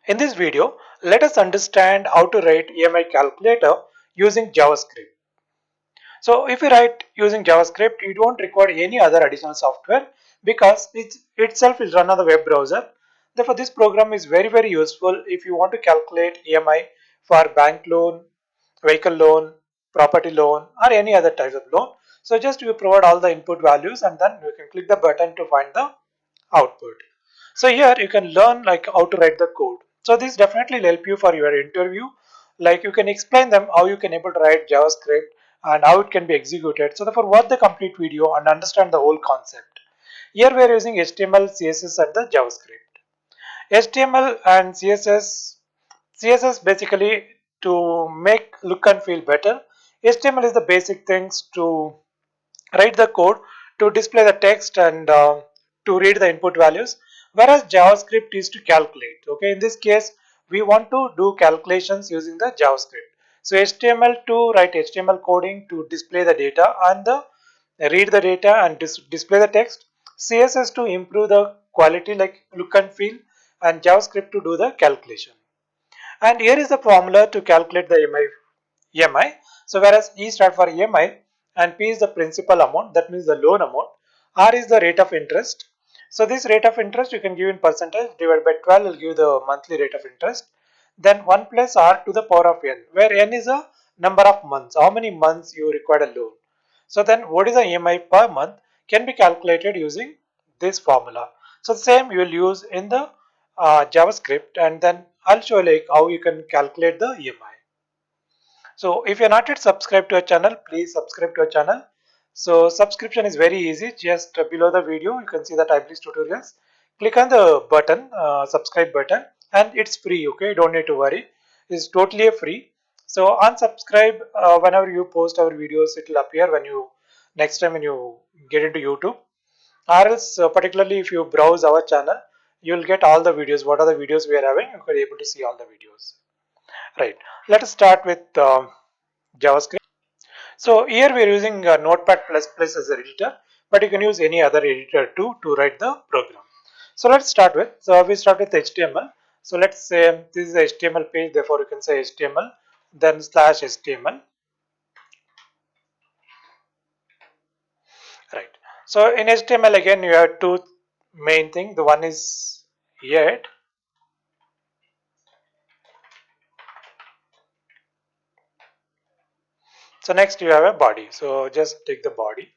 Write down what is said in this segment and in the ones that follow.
In this video, let us understand how to write EMI calculator using JavaScript. So if you write using JavaScript, you don't require any other additional software because it itself is run on the web browser. Therefore, this program is very useful if you want to calculate EMI for bank loan, vehicle loan, property loan or any other type of loan. So just you provide all the input values and then you can click the button to find the output. So here you can learn like how to write the code. So this definitely will help you for your interview. Like you can explain them how you can able to write JavaScript and how it can be executed. So therefore watch the complete video and understand the whole concept. Here we are using HTML, CSS and the JavaScript. HTML and CSS basically to make look and feel better. HTML is the basic things to write the code to display the text and to read the input values, whereas JavaScript is to calculate. Okay, in this case we want to do calculations using the JavaScript. So HTML to write HTML coding to display the data and the read the data and display the text, CSS to improve the quality like look and feel, and JavaScript to do the calculation. And here is the formula to calculate the EMI. So whereas E stands for EMI and P is the principal amount, that means the loan amount. R is the rate of interest. So this rate of interest you can give in percentage divided by 12 will give the monthly rate of interest. Then 1 plus R to the power of n, where n is a number of months, how many months you require a loan. So then what is the EMI per month can be calculated using this formula. So the same you will use in the JavaScript, and then I'll show like how you can calculate the EMI. So if you're not yet subscribed to our channel, please subscribe to our channel. So subscription is very easy. Just below the video, you can see the Typlist tutorials. Click on the button, subscribe button, and it's free. Okay, you don't need to worry. It's totally free. So unsubscribe whenever you post our videos. It will appear when you next time when you get into YouTube. Or else, particularly if you browse our channel, you will get all the videos. What are the videos we are having? You can be able to see all the videos. Right. Let us start with JavaScript. So here we are using Notepad++ as an editor, but you can use any other editor too to write the program. So let's start with, so we start with HTML. So let's say this is the HTML page, therefore you can say HTML, then slash HTML. Right. So in HTML again you have two main things. The one is head. So next you have a body. So just take the body.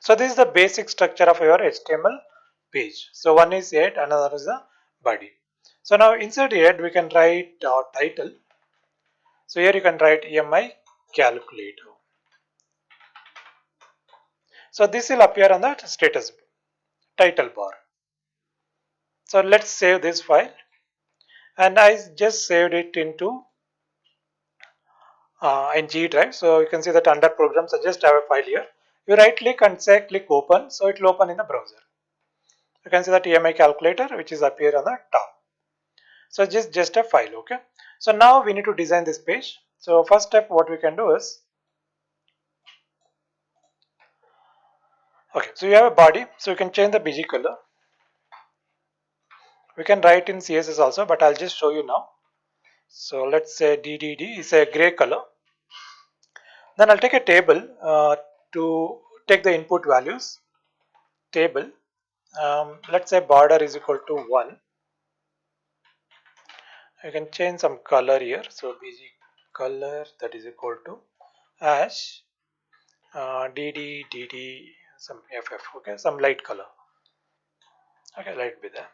So this is the basic structure of your HTML page. So one is head, another is the body. So now inside head we can write our title. So here you can write EMI calculator. So this will appear on the status title bar. So let's save this file, and I just saved it into in G drive. So you can see that under programs I just have a file here. You right click and say click open, so it will open in the browser. You can see that EMI calculator which is appear on the top. So just a file. Okay, so now we need to design this page. So first step what we can do is, okay, so you have a body, so you can change the BG color. We can write in CSS also, but I'll just show you now. So let's say DDD is a gray color. Then I'll take a table to take the input values. Table, let's say border is equal to 1. You can change some color here. So BG color that is equal to ash DD some FF. Okay, some light color. Okay, light be there.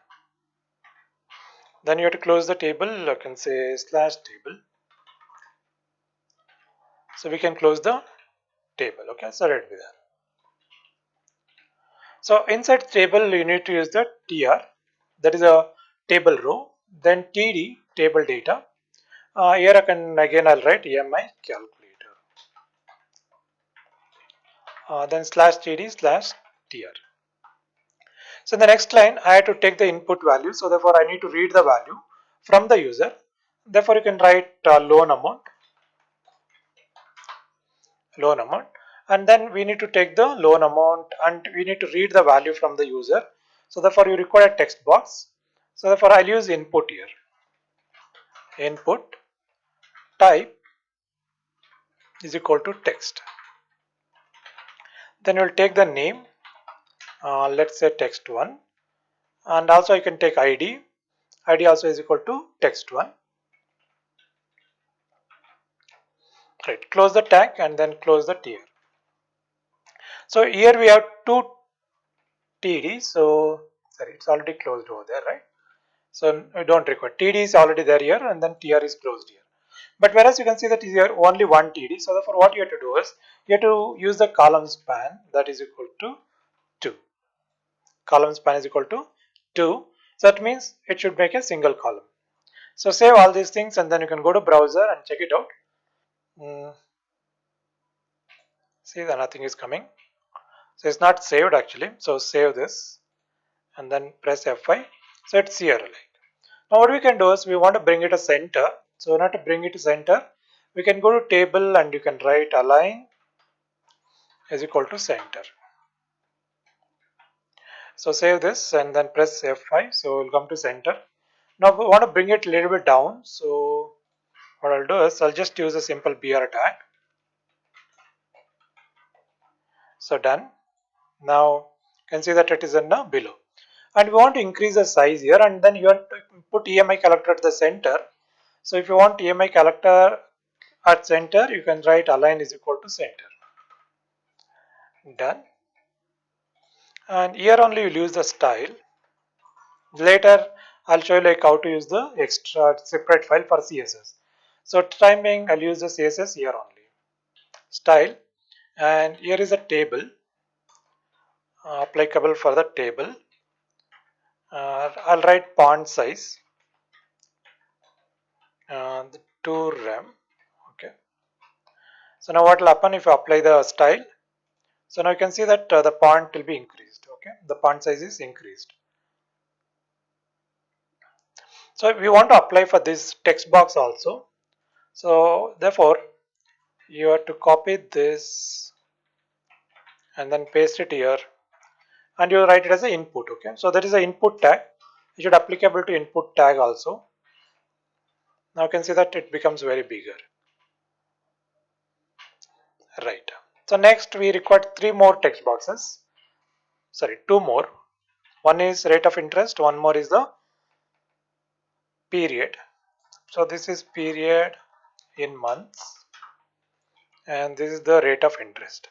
Then you have to close the table. I can say slash table. So we can close the table. Okay, so let be there. So inside table you need to use the tr, that is a table row, then td table data. Here I can again I'll write EMI calculator, then slash td slash tr. So in the next line I have to take the input value, so therefore I need to read the value from the user. Therefore you can write loan amount, and then we need to take the loan amount and we need to read the value from the user. So therefore you require a text box. So therefore I'll use input here. Input type is equal to text. Then we'll take the name, let's say text1, and also I can take id. Id also is equal to text1. Right, close the tag and then close the tier. So here we have two TD, so sorry, it's already closed over there, right? So we don't require TD is already there here, and then TR is closed here. But whereas you can see that is here only one TD, so therefore what you have to do is you have to use the column span, that is equal to 2. Column span is equal to 2. So that means it should make a single column. So save all these things and then you can go to browser and check it out. See that nothing is coming. So it's not saved actually. So save this and then press F5. So it's here. Now what we can do is we want to bring it to center. So not to bring it to center, we can go to table and you can write align is equal to center. So save this and then press F5. So we'll come to center. Now we want to bring it a little bit down. So what I'll do is I'll just use a simple BR tag. So done. Now you can see that it is in below. And we want to increase the size here and then you want to put EMI collector at the center. So if you want EMI collector at center, you can write align is equal to center. Done. And here only you'll use the style. Later I'll show you like how to use the extra separate file for CSS. So time being I'll use the CSS here only. Style, and here is a table applicable for the table. I'll write font size the 2 rem. Okay. So now what will happen if you apply the style? So now you can see that the font will be increased. Okay, the font size is increased. So we want to apply for this text box also. So therefore you have to copy this and then paste it here and you write it as an input. Okay, so that is an input tag. It should applicable to input tag also. Now you can see that it becomes very bigger. Right. So next we require 3 more text boxes. Sorry, 2 more. One is rate of interest, one more is the period. So this is period in months and this is the rate of interest.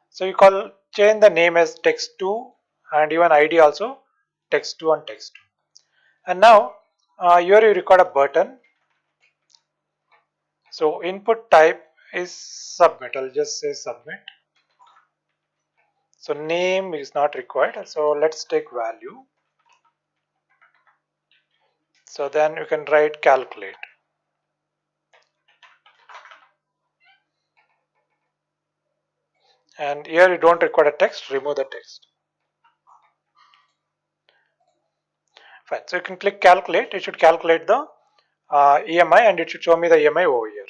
So you call change the name as text2 and even ID also text2 and text2. And now here you record a button. So input type is submit. I'll just say submit. So name is not required. So let's take value. So then you can write calculate. And here you don't require a text, remove the text. Fine. So you can click calculate. It should calculate the EMI and it should show me the EMI over here.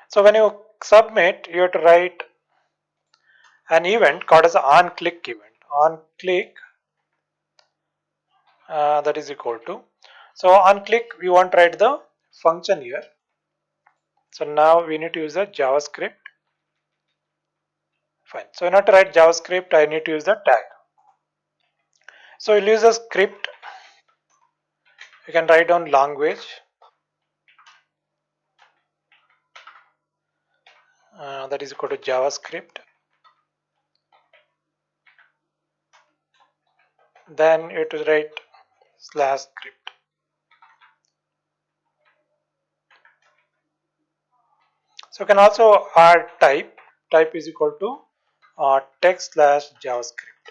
So when you submit, you have to write an event called as an on click event. On click that is equal to. So on click we want to write the function here. So now we need to use a JavaScript. Fine. So in order to write JavaScript, I need to use the tag. So we'll use a script. You can write down language. That is equal to JavaScript. Then you have to write slash script. So you can also add type. Type is equal to text slash JavaScript.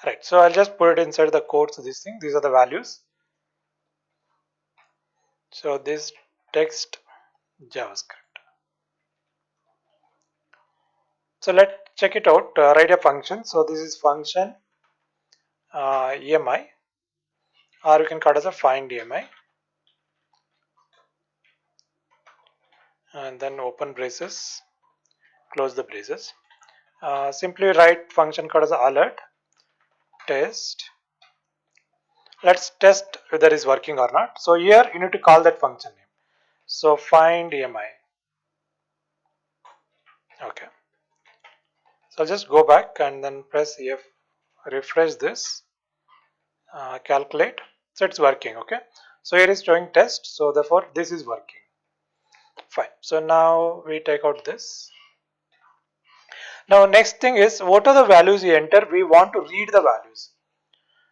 Right. So I'll just put it inside the code. So this thing, these are the values. So this text JavaScript. So let's check it out. Write a function. So this is function EMI, or you can call it as a find EMI, and then open braces, close the braces. Simply write function called as alert test. Let's test whether it's working or not. So here you need to call that function name. So find EMI. Okay. So just go back and then press F, refresh this, calculate. So it's working. Okay. So here is showing test. So therefore this is working. Fine. So now we take out this. Now next thing is, what are the values you enter? We want to read the values.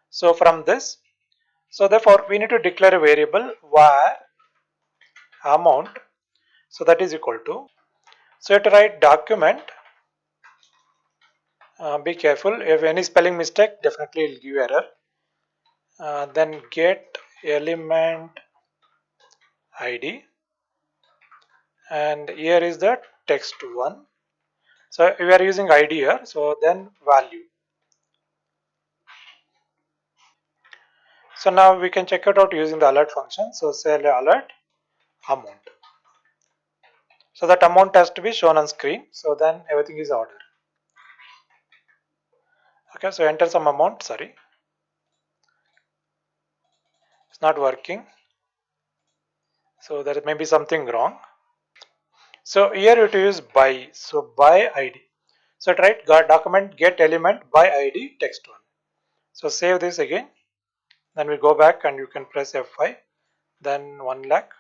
So from this, so therefore we need to declare a variable var amount. So that is equal to. So you have to write document. Be careful, if any spelling mistake, definitely it will give error. Then get element ID, and here is the text one. So we are using ID here. So then value. So now we can check it out using the alert function. So say alert amount. So that amount has to be shown on screen. So then everything is ordered. Okay, so enter some amount. Sorry, it's not working. So there may be something wrong. So here you have to use by. So by ID. So write document get element by ID text one. So save this again. Then we go back and you can press F5. Then 1 lakh.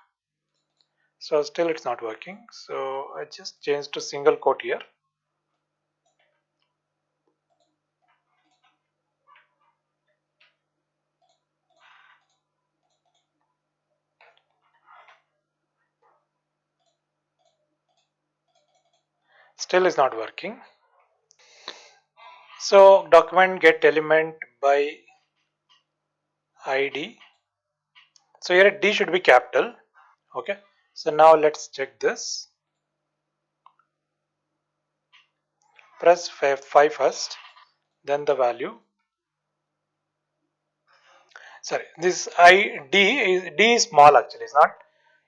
So still it's not working. So I just changed to single quote here. Still is not working. So document get element by ID. So here D should be capital. Okay. So now let's check this. Press F5 first, then the value. Sorry, this D is small actually. It's not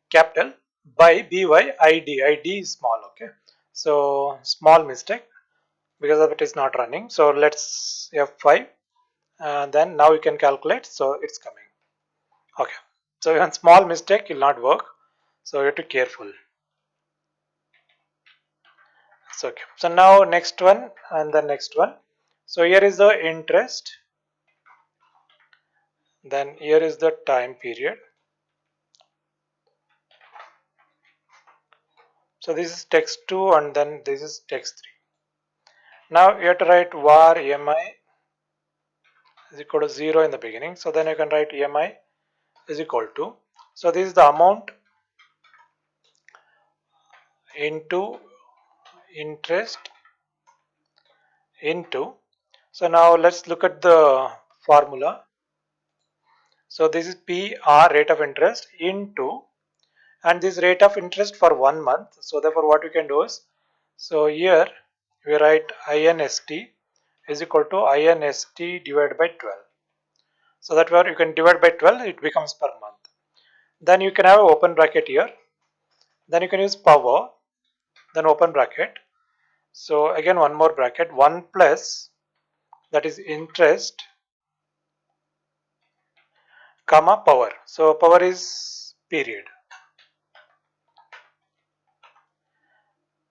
capital. By by ID is small. Okay. So small mistake, because of it is not running. So let's F5, and then now you can calculate. So it's coming. Okay. So even small mistake will not work. So you have to be careful. So okay. So now next one and the next one. So here is the interest. Then here is the time period. So this is text 2 and then this is text 3. Now you have to write var EMI is equal to 0 in the beginning. So then you can write EMI is equal to. So this is the amount into interest into. So now let's look at the formula. So this is PR rate of interest into, and this rate of interest for 1 month. So therefore what we can do is, so here we write INST is equal to INST divided by 12. So that where you can divide by 12, it becomes per month. Then you can have an open bracket here. Then you can use power, then open bracket. So again one more bracket, 1 plus, that is interest, comma power. So power is period.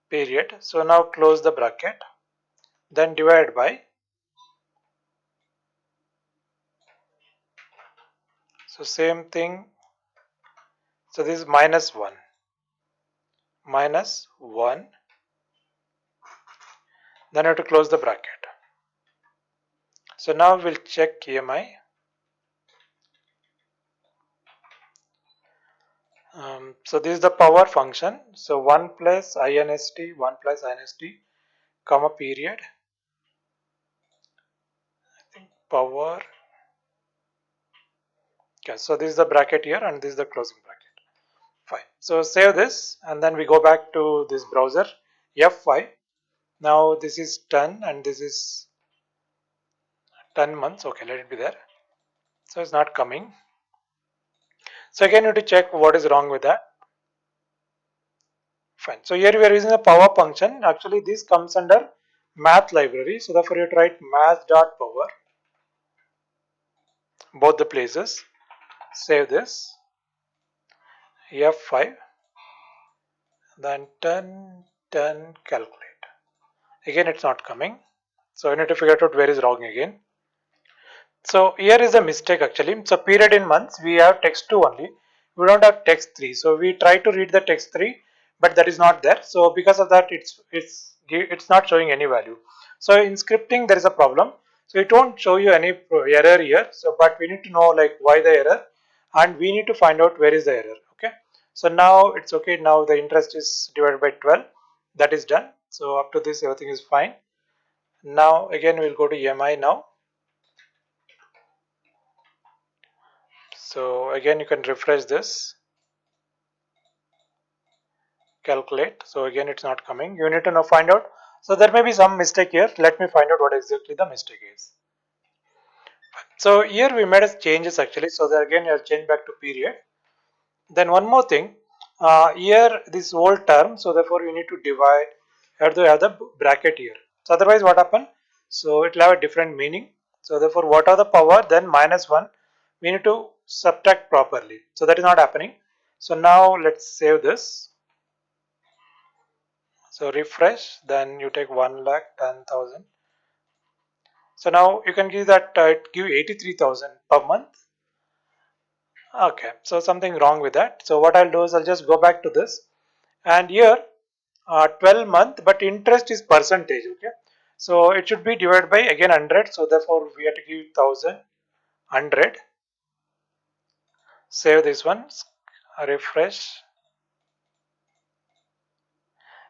Period. So now close the bracket. Then divide by. So same thing. So this is minus 1. Minus 1. Then I have to close the bracket. So now we'll check EMI. So this is the power function. So 1 plus INST, 1 plus INST, comma period. I think power. Okay, so this is the bracket here and this is the closing bracket. Fine. So save this and then we go back to this browser F5. Now this is 10 and this is 10 months. Okay, let it be there. So it's not coming. So again you need to check what is wrong with that. Fine. So here we are using a power function. Actually this comes under math library. So therefore you have to write math.power both the places. Save this. F5 then 10 calculate. Again it's not coming. So you need to figure out where is wrong again. So here is a mistake actually. So period in months we have text 2 only. We don't have text 3. So we try to read the text 3 but that is not there. So because of that it's not showing any value. So in scripting there is a problem. So it won't show you any error here. So but we need to know like why the error and we need to find out where is the error. Okay. So now it's okay. Now the interest is divided by 12. That is done. So up to this everything is fine. Now again we'll go to EMI now. So again you can refresh this, calculate. So again it's not coming. You need to now find out. So there may be some mistake here. Let me find out what exactly the mistake is. So here we made a changes actually. So that again you have changed back to period. Then one more thing. Here this whole term. So therefore you need to divide. You have to have the bracket here. So otherwise what happen? So it will have a different meaning. So therefore what are the power? Then minus 1. We need to subtract properly. So that is not happening. So now let's save this. So refresh, then you take 1,10,000. So now you can give that it give 83,000 per month. Okay, so something wrong with that. So what I'll do is I'll just go back to this and here 12 month, but interest is percentage. Okay, so it should be divided by again 100. So therefore we have to give 1,100. Save this one, refresh.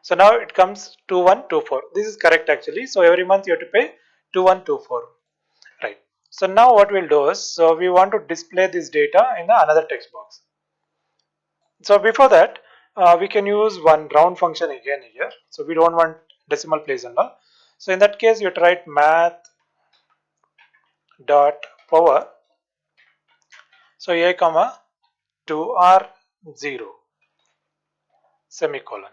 So now it comes 2124. This is correct actually. So every month you have to pay 2124. Right. So now what we'll do is, so we want to display this data in another text box. So before that, we can use one round function again here. So we don't want decimal place and all. So in that case, you write math dot power. So a comma 2r0 semicolon.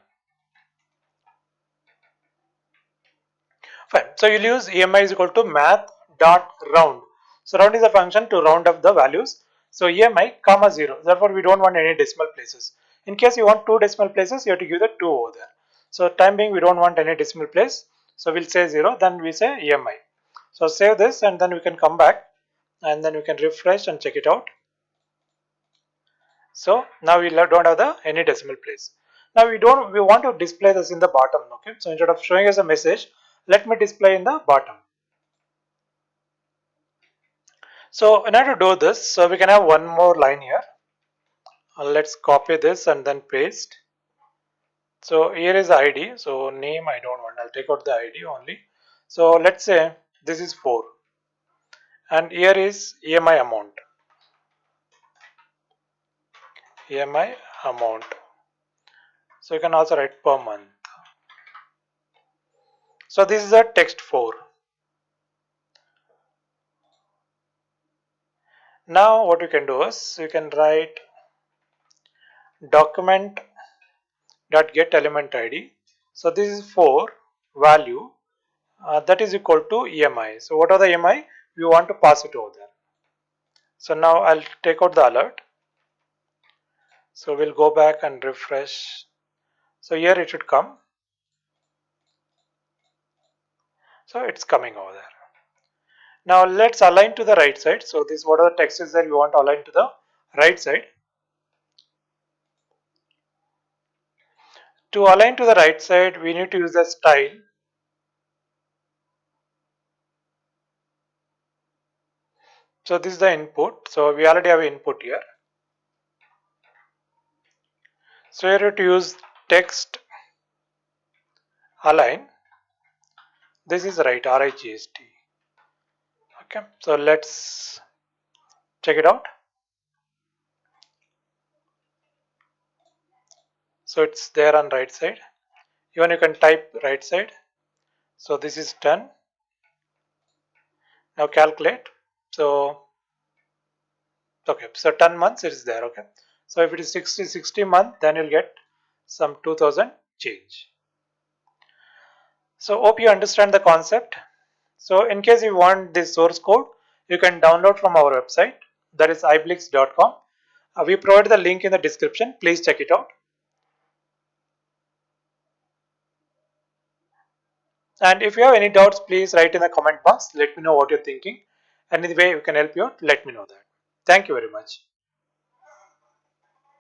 Fine. So you'll use EMI is equal to math dot round. So round is a function to round up the values. So EMI comma 0. Therefore, we don't want any decimal places. In case you want two decimal places, you have to give the 2 over there. So time being, we don't want any decimal place. So we'll say 0, then we say EMI. So save this and then we can come back and then we can refresh and check it out. So now we don't have any decimal place. Now we want to display this in the bottom. Okay. So instead of showing us a message, let me display in the bottom. So in order to do this, so we can have one more line here. Let's copy this and then paste. So here is the ID. So name I don't want. I'll take out the ID only. So let's say this is 4 and here is EMI amount. EMI amount. So you can also write per month. So this is a text 4. Now what you can do is you can write document dot get element ID. So this is 4 value that is equal to EMI. So what are the EMI? We want to pass it over there. So now I'll take out the alert. So we'll go back and refresh. So here it should come. So it's coming over there. Now let's align to the right side. So this what are the text is that we want to align to the right side. To align to the right side, we need to use the style. So this is the input. So we already have input here. So here to use text align. This is right, RIGST. Okay, so let's check it out. So it's there on right side. Even you can type right side. So this is done. Now calculate. So okay, so 10 months it is there. Okay, so if it is 60 month, then you'll get some 2000 change. So hope you understand the concept. So in case you want this source code, you can download from our website, that is iblix.com. We provide the link in the description. Please check it out. And if you have any doubts, please write in the comment box. Let me know what you're thinking. And in the way we can help you out, let me know that. Thank you very much.